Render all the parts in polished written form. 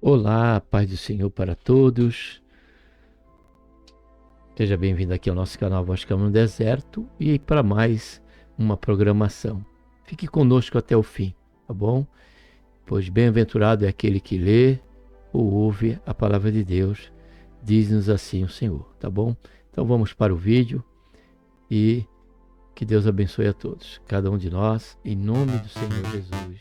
Olá, paz do Senhor para todos. Seja bem-vindo aqui ao nosso canal Voz Caminho no Deserto e para mais uma programação. Fique conosco até o fim, tá bom? Pois bem-aventurado é aquele que lê ou ouve a palavra de Deus, diz-nos assim o Senhor, tá bom? Então vamos para o vídeo e que Deus abençoe a todos, cada um de nós, em nome do Senhor Jesus.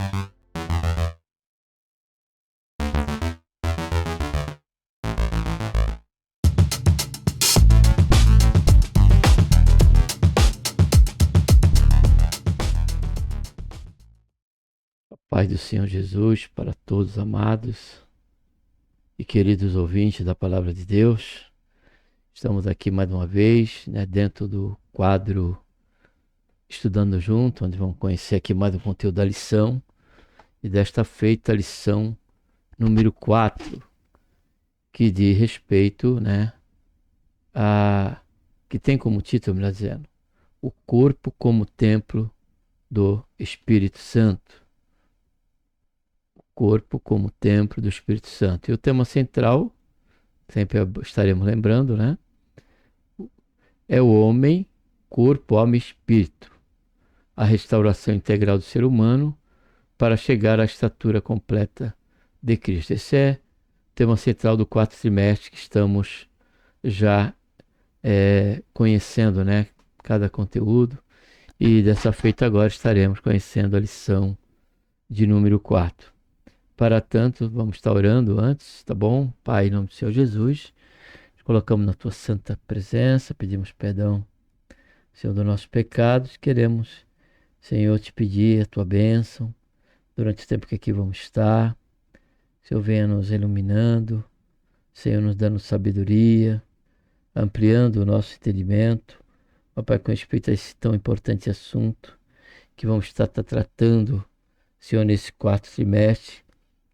Paz do Senhor Jesus para todos amados e queridos ouvintes da palavra de Deus. Estamos aqui mais uma vez, né, dentro do quadro Estudando Junto, onde vamos conhecer aqui mais o conteúdo da lição. E desta feita a lição número 4, que diz respeito, né, que tem como título, melhor dizendo, o corpo como templo do Espírito Santo. O corpo como templo do Espírito Santo. E o tema central, sempre estaremos lembrando, né, é o homem, corpo, alma e espírito. A restauração integral do ser humano para chegar à estatura completa de Cristo. Esse é o tema central do quarto trimestre que estamos já conhecendo, né, cada conteúdo. E dessa feita agora estaremos conhecendo a lição de número 4. Para tanto, vamos estar orando antes, tá bom? Pai, em nome do Senhor Jesus, nos colocamos na tua santa presença, pedimos perdão, Senhor, dos nossos pecados. Queremos, Senhor, te pedir a tua bênção durante o tempo que aqui vamos estar. Senhor, venha nos iluminando, Senhor, nos dando sabedoria, ampliando o nosso entendimento. Ó Pai, com respeito a esse tão importante assunto que vamos estar tratando, Senhor, nesse quarto trimestre,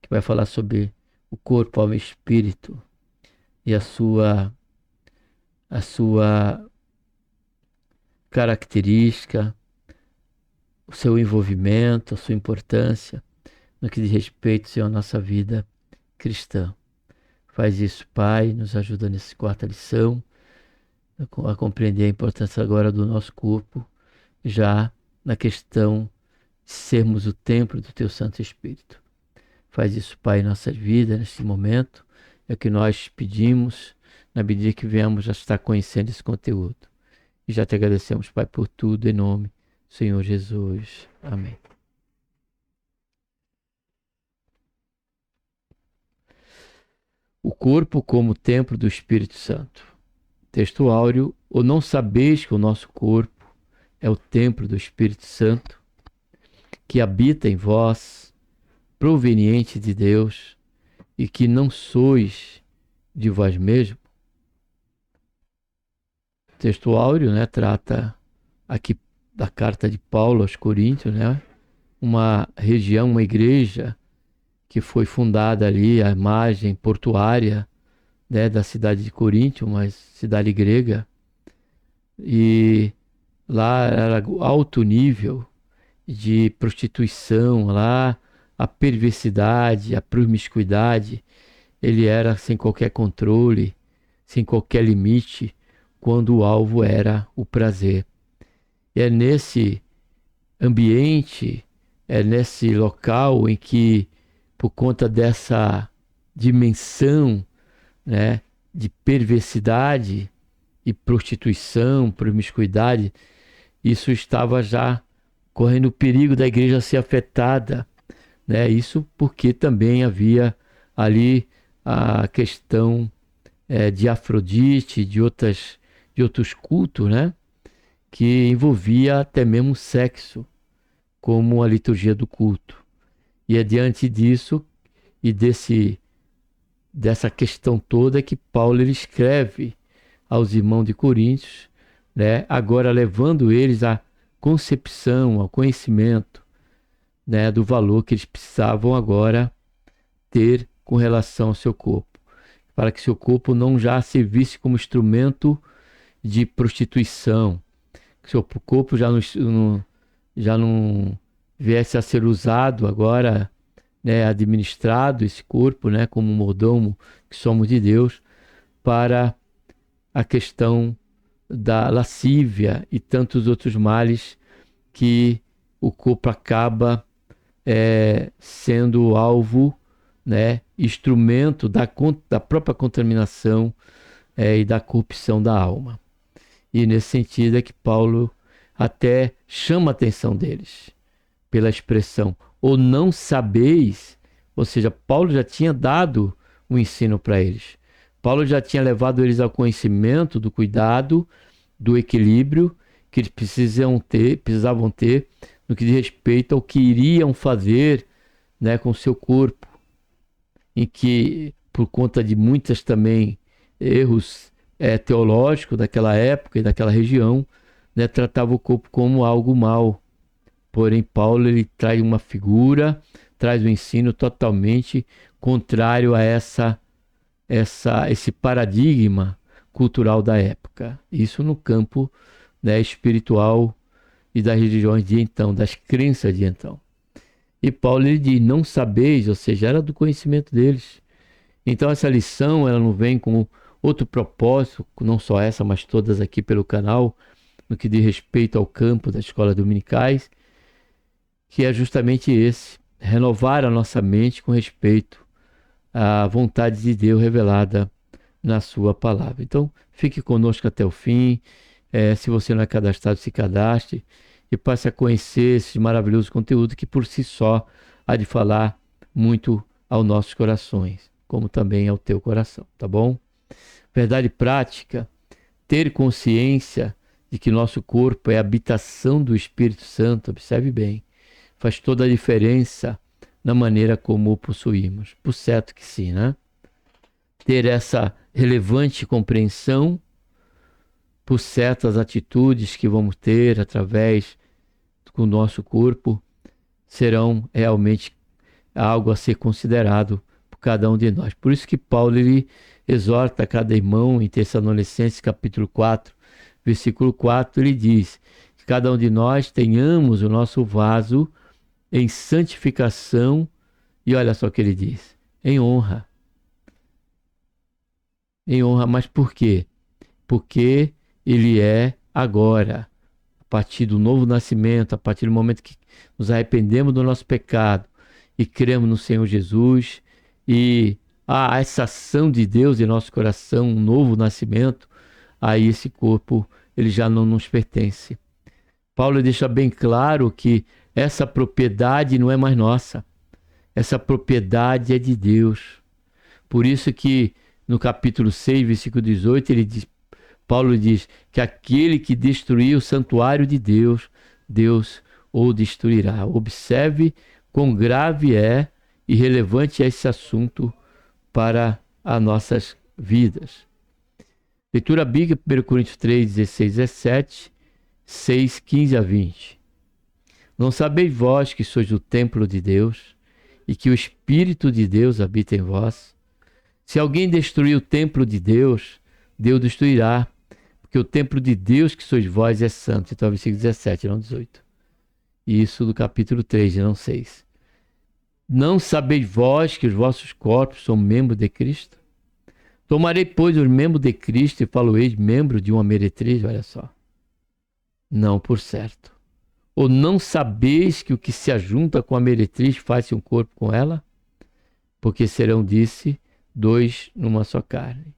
que vai falar sobre o corpo, alma e espírito e a sua característica, o seu envolvimento, a sua importância no que diz respeito, Senhor, à nossa vida cristã. Faz isso, Pai, nos ajuda nessa quarta lição a compreender a importância agora do nosso corpo, já na questão de sermos o templo do Teu Santo Espírito. Faz isso, Pai, em nossa vida, neste momento, é o que nós pedimos, na medida que viemos já estar conhecendo esse conteúdo. E já te agradecemos, Pai, por tudo, em nome do Senhor Jesus. Amém. O corpo como templo do Espírito Santo. Texto áureo: ou não sabeis que o nosso corpo é o templo do Espírito Santo, que habita em vós, proveniente de Deus, e que não sois de vós mesmo? O texto áureo, né, trata aqui da carta de Paulo aos Coríntios, né, uma região, uma igreja que foi fundada ali, à margem portuária, né, da cidade de Coríntio, uma cidade grega, e lá era alto nível de prostituição, lá a perversidade, a promiscuidade, ele era sem qualquer controle, sem qualquer limite, quando o alvo era o prazer. E é nesse ambiente, é nesse local em que, por conta dessa dimensão, né, de perversidade e prostituição, promiscuidade, isso estava já correndo o perigo da igreja ser afetada, né? Isso porque também havia ali a questão de Afrodite, de outros cultos, né? Que envolvia até mesmo sexo, como a liturgia do culto. E é diante disso e dessa questão toda que Paulo ele escreve aos irmãos de Coríntios, né? Agora levando eles à concepção, ao conhecimento, né, do valor que eles precisavam agora ter com relação ao seu corpo, para que seu corpo não já servisse como instrumento de prostituição, que seu corpo já não viesse a ser usado agora né, administrado esse corpo, né, como mordomo que somos de Deus, para a questão da lascívia e tantos outros males que o corpo acaba sendo alvo, né, instrumento da própria contaminação e da corrupção da alma. E nesse sentido é que Paulo até chama a atenção deles pela expressão ou não sabeis, ou seja, Paulo já tinha dado o ensino para eles. Paulo já tinha levado eles ao conhecimento do cuidado, do equilíbrio que eles precisavam ter no que diz respeito ao que iriam fazer, né, com o seu corpo, em que, por conta de muitas também erros teológicos daquela época e daquela região, né, tratava o corpo como algo mal. Porém, Paulo ele traz uma figura, traz um ensino totalmente contrário a esse paradigma cultural da época. Isso no campo, né, espiritual e das religiões de então, das crenças de então. E Paulo ele diz, não sabeis, ou seja, era do conhecimento deles. Então essa lição ela não vem com outro propósito, não só essa, mas todas aqui pelo canal, no que diz respeito ao campo das escolas dominicais, que é justamente esse, renovar a nossa mente com respeito à vontade de Deus revelada na sua palavra. Então, fique conosco até o fim. Se você não é cadastrado, se cadastre e passe a conhecer esse maravilhoso conteúdo que por si só há de falar muito aos nossos corações, como também ao teu coração, tá bom? Verdade prática, ter consciência de que nosso corpo é a habitação do Espírito Santo, observe bem, faz toda a diferença na maneira como o possuímos. Por certo que sim, né? Ter essa relevante compreensão, por certas atitudes que vamos ter através do nosso corpo, serão realmente algo a ser considerado por cada um de nós. Por isso que Paulo ele exorta cada irmão em Tessalonicenses capítulo 4, versículo 4, ele diz que cada um de nós tenhamos o nosso vaso em santificação, e olha só o que ele diz, em honra. Em honra, mas por quê? Porque ele é agora, a partir do novo nascimento, a partir do momento que nos arrependemos do nosso pecado e cremos no Senhor Jesus, e há essa ação de Deus em nosso coração, um novo nascimento, aí esse corpo ele já não nos pertence. Paulo deixa bem claro que essa propriedade não é mais nossa. Essa propriedade é de Deus. Por isso que no capítulo 6, versículo 18, Paulo diz que aquele que destruir o santuário de Deus, Deus o destruirá. Observe quão grave é e relevante é esse assunto para as nossas vidas. Leitura bíblica, 1 Coríntios 3, 16, 17, 6, 15 a 20. Não sabeis vós que sois o templo de Deus e que o Espírito de Deus habita em vós? Se alguém destruir o templo de Deus, Deus destruirá, porque o templo de Deus que sois vós é santo. Então, versículo 17, não 18. Isso do capítulo 3, não 6. Não sabeis vós que os vossos corpos são membros de Cristo? Tomarei, pois, os membros de Cristo e falo-eis membro de uma meretriz, olha só. Não, por certo. Ou não sabeis que o que se ajunta com a meretriz faz-se um corpo com ela? Porque serão, disse, dois numa só carne.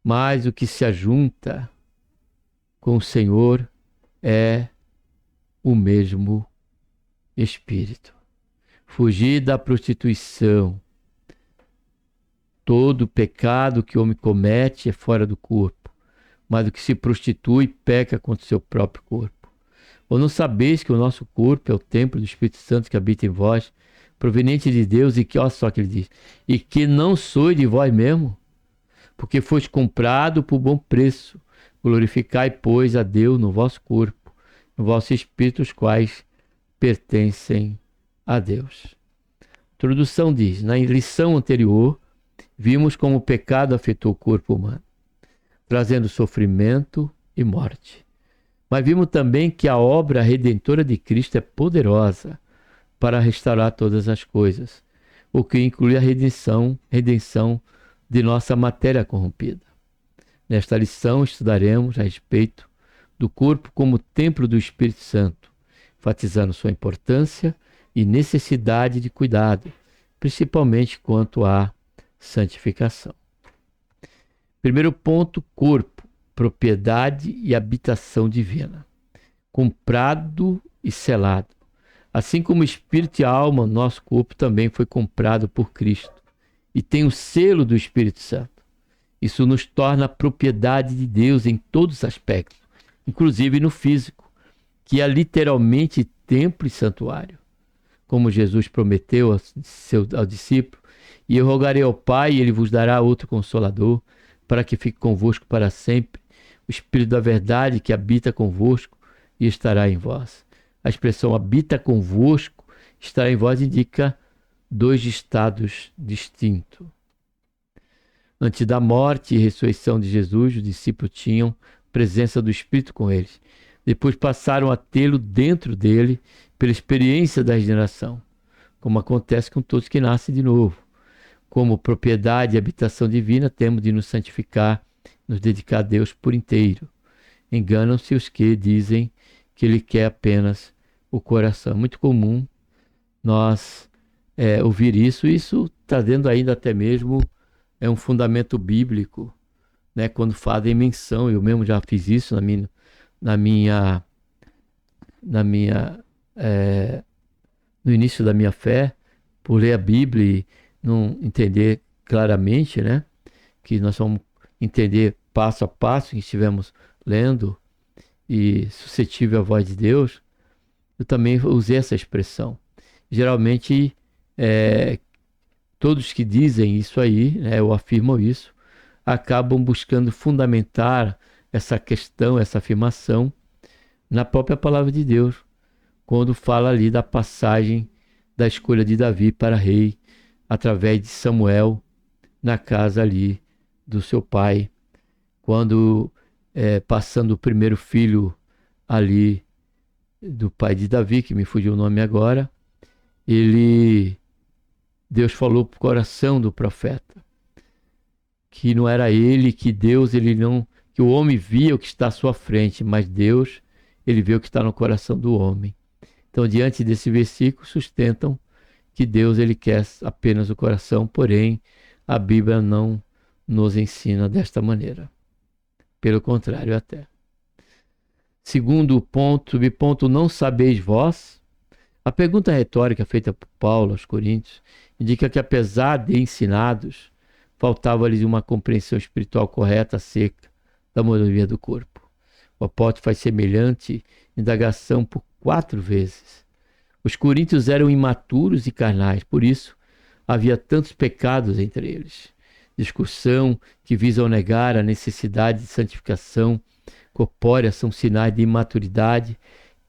Mas o que se ajunta com o Senhor é o mesmo Espírito. Fugir da prostituição. Todo pecado que o homem comete é fora do corpo, mas o que se prostitui peca contra o seu próprio corpo. Ou não sabeis que o nosso corpo é o templo do Espírito Santo que habita em vós, proveniente de Deus, e que, olha só o que ele diz, e que não sois de vós mesmo, porque foste comprado por bom preço. Glorificai, pois, a Deus no vosso corpo, no vosso espírito, os quais pertencem a Deus. A introdução diz, na lição anterior, vimos como o pecado afetou o corpo humano, trazendo sofrimento e morte. Mas vimos também que a obra redentora de Cristo é poderosa para restaurar todas as coisas, o que inclui a redenção de nossa matéria corrompida. Nesta lição estudaremos a respeito do corpo como templo do Espírito Santo, enfatizando sua importância e necessidade de cuidado, principalmente quanto à santificação. Primeiro ponto, corpo, propriedade e habitação divina, comprado e selado. Assim como espírito e alma, nosso corpo também foi comprado por Cristo e tem o selo do Espírito Santo. Isso nos torna propriedade de Deus em todos os aspectos, inclusive no físico, que é literalmente templo e santuário. Como Jesus prometeu ao discípulo, e eu rogarei ao Pai, e ele vos dará outro Consolador, para que fique convosco para sempre, o Espírito da verdade que habita convosco e estará em vós. A expressão habita convosco, estará em vós, indica dois estados distintos. Antes da morte e ressurreição de Jesus, os discípulos tinham presença do Espírito com eles. Depois passaram a tê-lo dentro dele pela experiência da regeneração, como acontece com todos que nascem de novo. Como propriedade e habitação divina, temos de nos santificar, nos dedicar a Deus por inteiro. Enganam-se os que dizem que Ele quer apenas o coração. É muito comum nós ouvir isso trazendo ainda até mesmo um fundamento bíblico, né? Quando fazem menção, eu mesmo já fiz isso no início da minha fé, por ler a Bíblia e não entender claramente, né? Que nós vamos entender passo a passo que estivemos lendo e suscetível à voz de Deus. Eu também usei essa expressão. Geralmente, todos que dizem isso aí, né, ou afirmam isso, acabam buscando fundamentar essa questão, essa afirmação, na própria palavra de Deus, quando fala ali da passagem da escolha de Davi para rei, através de Samuel, na casa ali do seu pai, quando passando o primeiro filho ali do pai de Davi, que me fugiu o nome agora, Deus falou para o coração do profeta que não era ele, que Deus, que o homem via o que está à sua frente, mas Deus, ele vê o que está no coração do homem. Então, diante desse versículo, sustentam que Deus, ele quer apenas o coração, porém, a Bíblia não nos ensina desta maneira. Pelo contrário, até. Segundo ponto, subponto, não sabeis vós? A pergunta retórica feita por Paulo aos Coríntios indica que, apesar de ensinados, faltava-lhes uma compreensão espiritual correta acerca da mordomia do corpo. O apóstolo faz semelhante indagação por 4 vezes. Os coríntios eram imaturos e carnais, por isso havia tantos pecados entre eles. Discussão que visam negar a necessidade de santificação corpórea são sinais de imaturidade,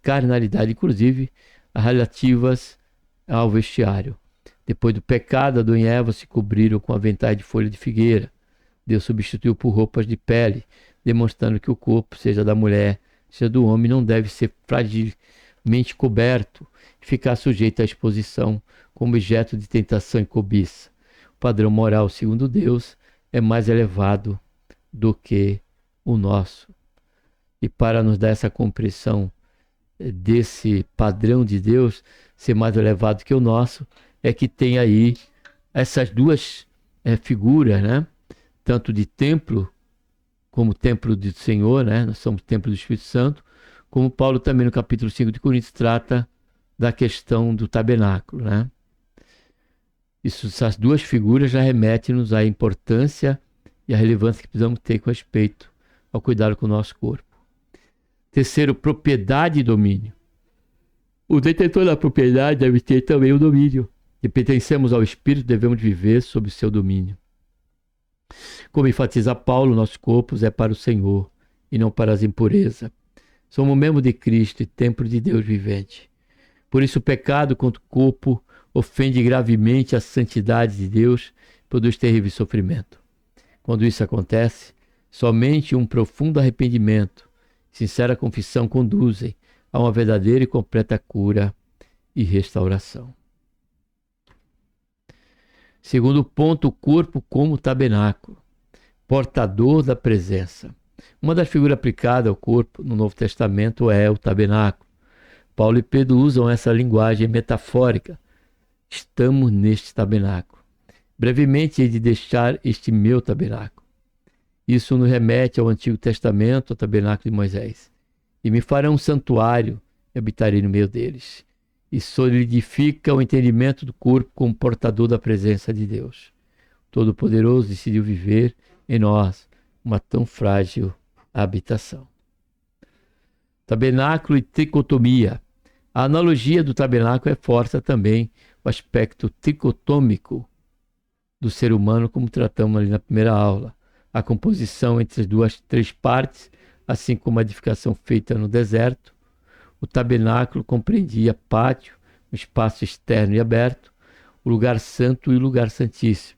carnalidade, inclusive relativas ao vestiário. Depois do pecado, Adão e Eva se cobriram com aventais de folha de figueira. Deus substituiu por roupas de pele, demonstrando que o corpo, seja da mulher, seja do homem, não deve ser fragilmente coberto e ficar sujeito à exposição como objeto de tentação e cobiça. O padrão moral, segundo Deus, é mais elevado do que o nosso. E para nos dar essa compreensão desse padrão de Deus ser mais elevado que o nosso, é que tem aí essas duas figuras, né? Tanto de templo, como templo do Senhor, né? Nós somos templo do Espírito Santo, como Paulo também no capítulo 5 de Coríntios trata da questão do tabernáculo, né? Essas duas figuras já remetem-nos à importância e à relevância que precisamos ter com respeito ao cuidado com o nosso corpo. Terceiro, propriedade e domínio. O detentor da propriedade deve ter também o domínio. Se pertencemos ao Espírito, devemos viver sob o seu domínio. Como enfatiza Paulo, nossos corpos é para o Senhor e não para as impurezas. Somos membros de Cristo e templo de Deus vivente. Por isso o pecado contra o corpo ofende gravemente a santidade de Deus e produz terrível sofrimento. Quando isso acontece, somente um profundo arrependimento, sincera confissão conduzem a uma verdadeira e completa cura e restauração. Segundo ponto, o corpo como tabernáculo, portador da presença. Uma das figuras aplicadas ao corpo no Novo Testamento é o tabernáculo. Paulo e Pedro usam essa linguagem metafórica. Estamos neste tabernáculo. Brevemente, hei de deixar este meu tabernáculo. Isso nos remete ao Antigo Testamento, ao tabernáculo de Moisés. E me farão um santuário e habitarei no meio deles. E solidifica o entendimento do corpo como portador da presença de Deus. Todo-Poderoso decidiu viver em nós uma tão frágil habitação. Tabernáculo e tricotomia. A analogia do tabernáculo reforça também o aspecto tricotômico do ser humano, como tratamos ali na primeira aula. A composição entre as três partes, assim como a edificação feita no deserto. O tabernáculo compreendia pátio, um espaço externo e aberto, o lugar santo e o lugar santíssimo,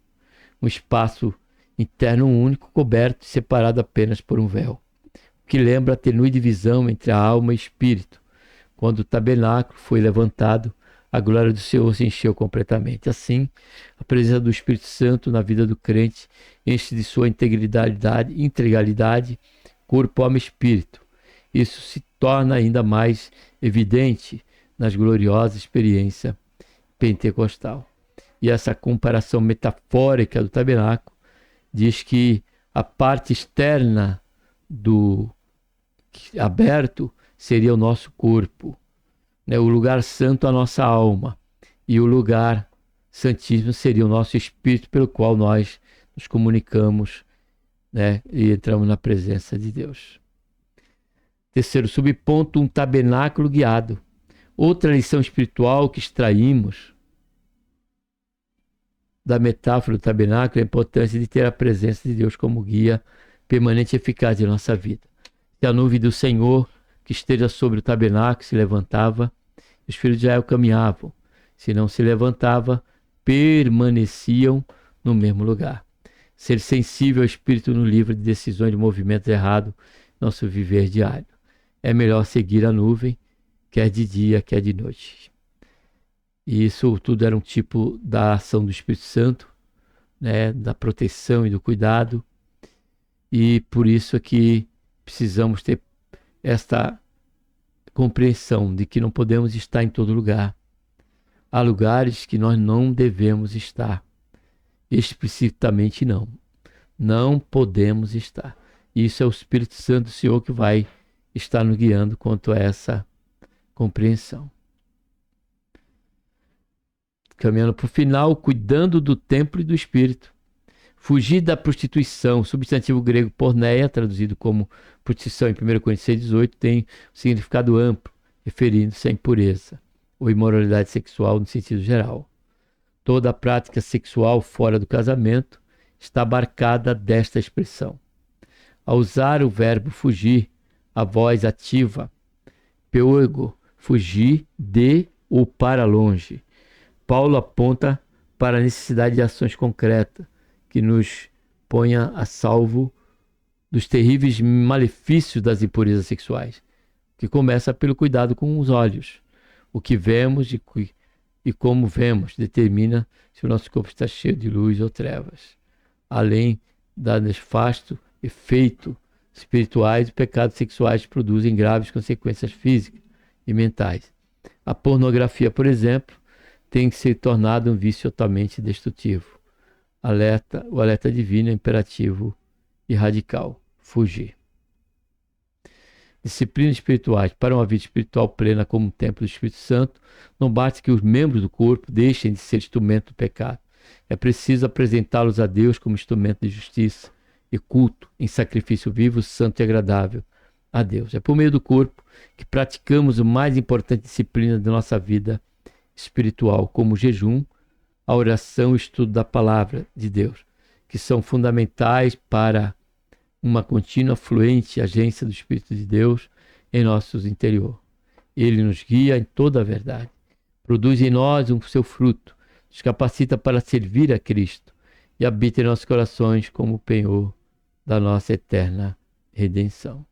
um espaço interno único, coberto e separado apenas por um véu, o que lembra a tenue divisão entre a alma e espírito. Quando o tabernáculo foi levantado, a glória do Senhor se encheu completamente. Assim, a presença do Espírito Santo na vida do crente enche de sua integralidade, corpo, alma e espírito. Isso se torna ainda mais evidente nas gloriosas experiências pentecostal. E essa comparação metafórica do tabernáculo diz que a parte externa do aberto seria o nosso corpo, né? O lugar santo a nossa alma, e o lugar santíssimo seria o nosso espírito, pelo qual nós nos comunicamos, né? E entramos na presença de Deus. Terceiro subponto, um tabernáculo guiado. Outra lição espiritual que extraímos da metáfora do tabernáculo é a importância de ter a presença de Deus como guia permanente e eficaz em nossa vida. Se a nuvem do Senhor que esteja sobre o tabernáculo se levantava, os filhos de Israel caminhavam. Se não se levantava, permaneciam no mesmo lugar. Ser sensível ao Espírito nos livra de decisões de movimentos errados no nosso viver diário. É melhor seguir a nuvem, quer de dia, quer de noite. E isso tudo era um tipo da ação do Espírito Santo, né, da proteção e do cuidado. E por isso é que precisamos ter esta compreensão de que não podemos estar em todo lugar. Há lugares que nós não devemos estar. Explicitamente não. Não podemos estar. Isso é o Espírito Santo do Senhor que vai estar nos guiando quanto a essa compreensão. Caminhando para o final, cuidando do templo e do Espírito. Fugir da prostituição, substantivo grego porneia, traduzido como prostituição em 1 Coríntios 6,18, tem um significado amplo, referindo-se à impureza ou imoralidade sexual no sentido geral. Toda a prática sexual fora do casamento está abarcada desta expressão. Ao usar o verbo fugir, a voz ativa, peugo, fugir de ou para longe, Paulo aponta para a necessidade de ações concretas que nos ponha a salvo dos terríveis malefícios das impurezas sexuais, que começa pelo cuidado com os olhos. O que vemos e como vemos determina se o nosso corpo está cheio de luz ou trevas. Além da nefasto efeito espirituais, os pecados sexuais produzem graves consequências físicas e mentais. A pornografia, por exemplo, tem que ser tornado um vício totalmente destrutivo. O alerta divino é imperativo e radical. Fugir. Disciplinas espirituais. Para uma vida espiritual plena como um templo do Espírito Santo, não basta que os membros do corpo deixem de ser instrumento do pecado. É preciso apresentá-los a Deus como instrumento de justiça e culto em sacrifício vivo, santo e agradável a Deus. É por meio do corpo que praticamos a mais importante disciplina da nossa vida espiritual, como o jejum, a oração e o estudo da palavra de Deus, que são fundamentais para uma contínua fluente agência do Espírito de Deus em nossos interior. Ele nos guia em toda a verdade, produz em nós o seu fruto, nos capacita para servir a Cristo e habita em nossos corações como o penhor da nossa eterna redenção.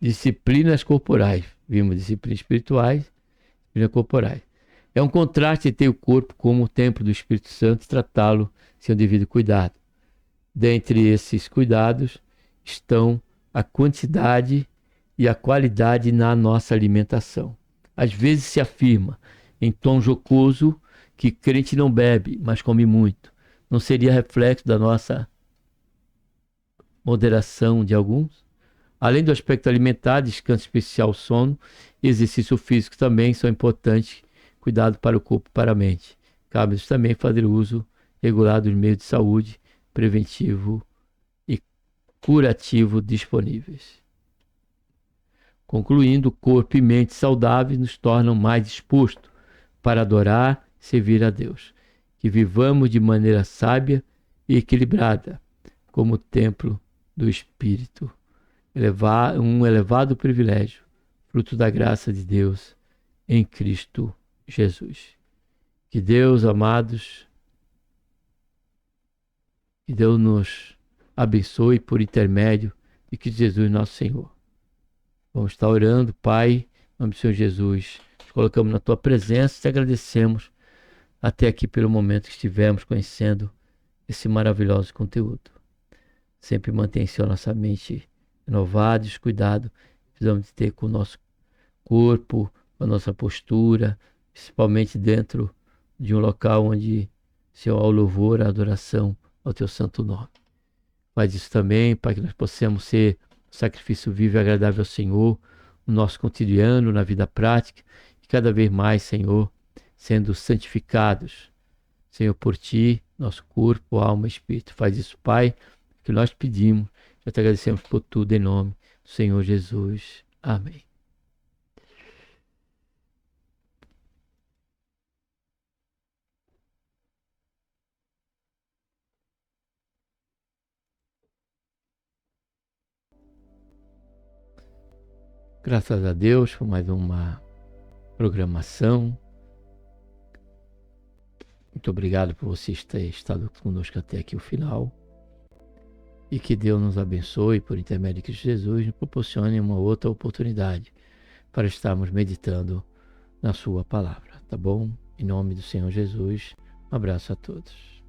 disciplinas corporais. Vimos disciplinas espirituais, disciplinas corporais. É um contraste ter o corpo como o templo do Espírito Santo e tratá-lo sem o devido cuidado. Dentre esses cuidados estão a quantidade e a qualidade na nossa alimentação. Às vezes se afirma, em tom jocoso, que crente não bebe, mas come muito. Não seria reflexo da nossa moderação de alguns? Além do aspecto alimentar, descanso especial, sono e exercício físico também são importantes. Cuidado para o corpo e para a mente. Cabe-nos também fazer uso regular dos meios de saúde, preventivo e curativo disponíveis. Concluindo, corpo e mente saudáveis nos tornam mais dispostos para adorar e servir a Deus. Que vivamos de maneira sábia e equilibrada, como templo do Espírito. Um elevado privilégio, fruto da graça de Deus em Cristo Jesus. Que Deus, amados, que Deus nos abençoe por intermédio de Cristo Jesus, nosso Senhor. Vamos estar orando, Pai, em nome do Senhor Jesus. Nos colocamos na Tua presença e te agradecemos até aqui pelo momento que estivemos conhecendo esse maravilhoso conteúdo. Sempre mantenha, Senhor, nossa mente renovada, descuidado. Precisamos de ter com o nosso corpo, com a nossa postura, principalmente dentro de um local onde, Senhor, há o louvor, a adoração ao Teu santo nome. Faz isso também para que nós possamos ser um sacrifício vivo e agradável ao Senhor, no nosso cotidiano, na vida prática, e cada vez mais, Senhor, sendo santificados, Senhor, por Ti, nosso corpo, alma e espírito. Faz isso, Pai, que nós pedimos. Já te agradecemos por tudo em nome do Senhor Jesus. Amém. Graças a Deus por mais uma programação. Muito obrigado por você ter estado conosco até aqui o final. E que Deus nos abençoe por intermédio de Cristo Jesus e nos proporcione uma outra oportunidade para estarmos meditando na sua palavra, tá bom? Em nome do Senhor Jesus, um abraço a todos.